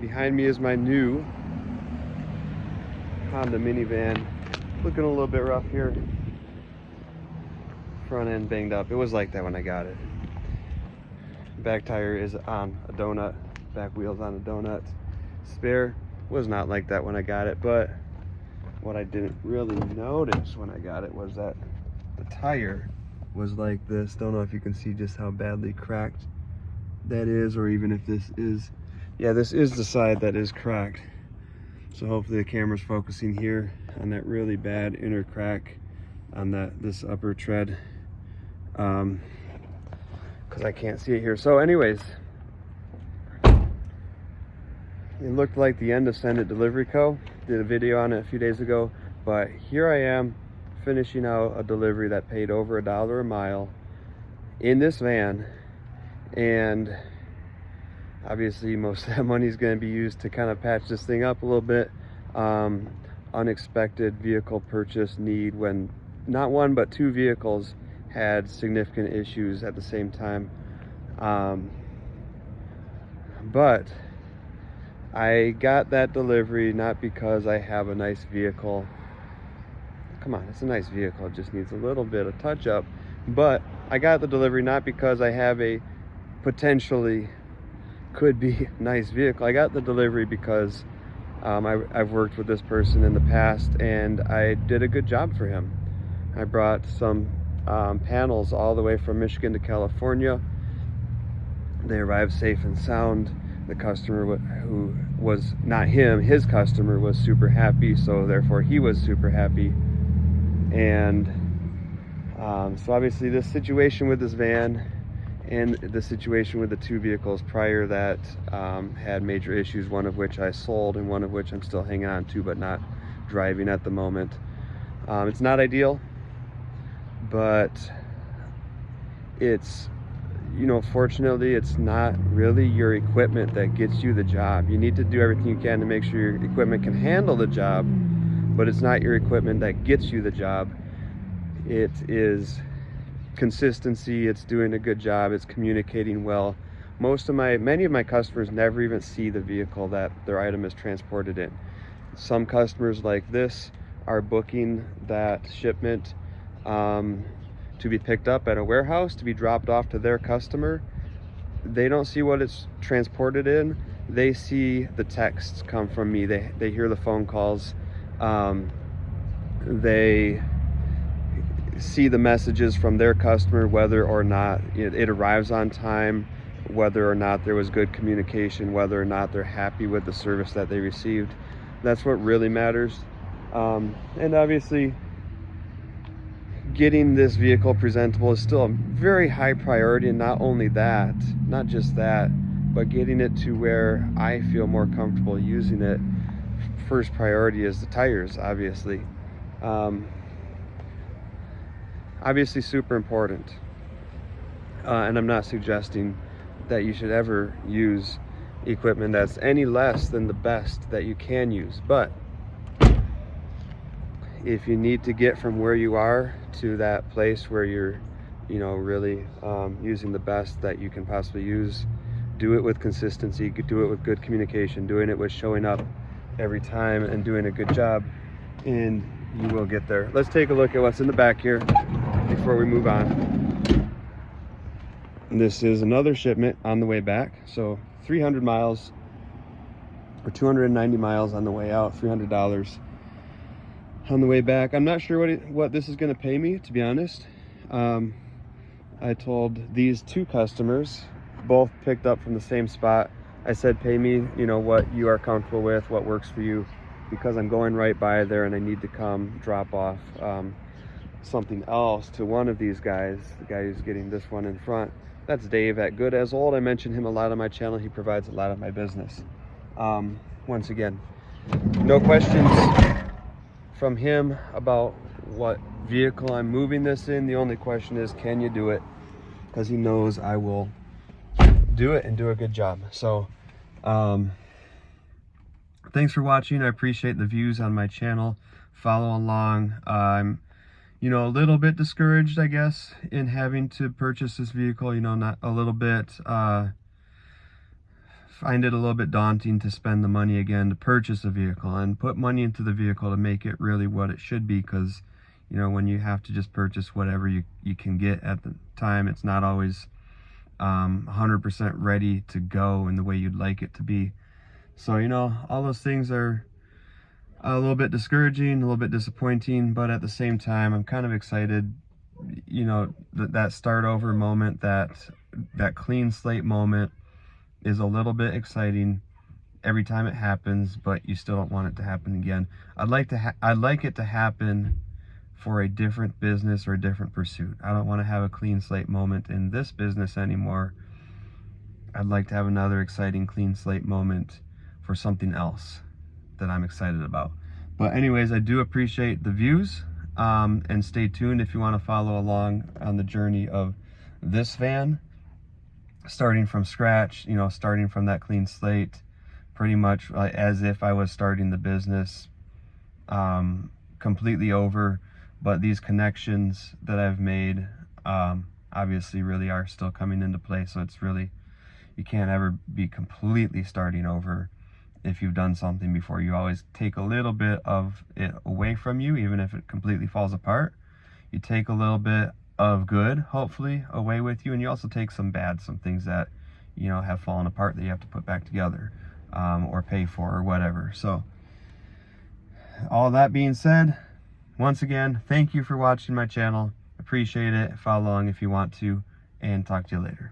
Behind me is my new Honda Minivan. Looking a little bit rough here. Front end banged up. It was like that when I got it. Back tire is on a donut. Back wheel's on a donut. Spare was not like that when I got it, but what I didn't really notice when I got it was that the tire was like this. Don't know if you can see just how badly cracked that is, or even if this is, yeah, this is the side that is cracked. So hopefully the camera's focusing here on that really bad inner crack on this upper tread, because I can't see it here. So anyways, it looked like the end of Send It Delivery Co. Did a video on it a few days ago, but here I am finishing out a delivery that paid over $1 a mile in this van, and obviously most of that money is going to be used to kind of patch this thing up a little bit. Unexpected vehicle purchase need when not one but two vehicles had significant issues at the same time. But I got that delivery not because I have a nice vehicle. Come on, it's a nice vehicle, it just needs a little bit of touch up. But I got the delivery not because I have a potentially could be nice vehicle. I got the delivery because I've worked with this person in the past and I did a good job for him. I brought some panels all the way from Michigan to California. They arrived safe and sound. The customer, who was not him, his customer, was super happy, so therefore he was super happy. And so obviously this situation with this van and the situation with the two vehicles prior that had major issues, one of which I sold and one of which I'm still hanging on to but not driving at the moment. It's not ideal, but it's, you know, fortunately it's not really your equipment that gets you the job. You need to do everything you can to make sure your equipment can handle the job, but it's not your equipment that gets you the job. It is consistency, it's doing a good job, it's communicating well. Many of my customers never even see the vehicle that their item is transported in. Some customers like this are booking that shipment to be picked up at a warehouse to be dropped off to their customer. They don't see what it's transported in. They see the texts come from me. They hear the phone calls. They see the messages from their customer, whether or not it arrives on time, whether or not there was good communication, whether or not they're happy with the service that they received. That's what really matters. And obviously getting this vehicle presentable is still a very high priority, and not only that, not just that, but getting it to where I feel more comfortable using it. First priority is the tires, obviously. Obviously super important, and I'm not suggesting that you should ever use equipment that's any less than the best that you can use, but if you need to get from where you are to that place where you're, you know, really using the best that you can possibly use, do it with consistency, do it with good communication, doing it with showing up every time and doing a good job, and you will get there. Let's take a look at what's in the back here before we move on. This is another shipment on the way back, so 300 miles or 290 miles on the way out, $300 on the way back. I'm not sure what this is going to pay me, to be honest. I told these two customers, both picked up from the same spot, I said, pay me, you know, what you are comfortable with, what works for you, because I'm going right by there and I need to come drop off something else to one of these guys, the guy who's getting this one in front. That's Dave at Good as Old. I mention him a lot on my channel. He provides a lot of my business. Once again, no questions from him about what vehicle I'm moving this in. The only question is, can you do it? Because he knows I will do it and do a good job. So thanks for watching. I appreciate the views on my channel. Follow along. I'm, you know, a little bit discouraged, I guess, in having to purchase this vehicle, you know, not a little bit find it a little bit daunting to spend the money again to purchase a vehicle and put money into the vehicle to make it really what it should be, because you know, when you have to just purchase whatever you can get at the time, it's not always 100% ready to go in the way you'd like it to be. So, you know, all those things are a little bit discouraging, a little bit disappointing, but at the same time, I'm kind of excited, you know, that start over moment, that clean slate moment is a little bit exciting every time it happens, but you still don't want it to happen again. I'd like it to happen for a different business or a different pursuit. I don't want to have a clean slate moment in this business anymore. I'd like to have another exciting clean slate moment for something else that I'm excited about. But anyways, I do appreciate the views, and stay tuned if you want to follow along on the journey of this van, starting from scratch, you know, starting from that clean slate, pretty much as if I was starting the business completely over. But these connections that I've made obviously really are still coming into play. So it's really, you can't ever be completely starting over if you've done something before. You always take a little bit of it away from you, even if it completely falls apart. You take a little bit of good, hopefully, away with you, and you also take some bad, some things that, you know, have fallen apart that you have to put back together, or pay for, or whatever. So all that being said, once again, thank you for watching my channel. Appreciate it. Follow along if you want to, and talk to you later.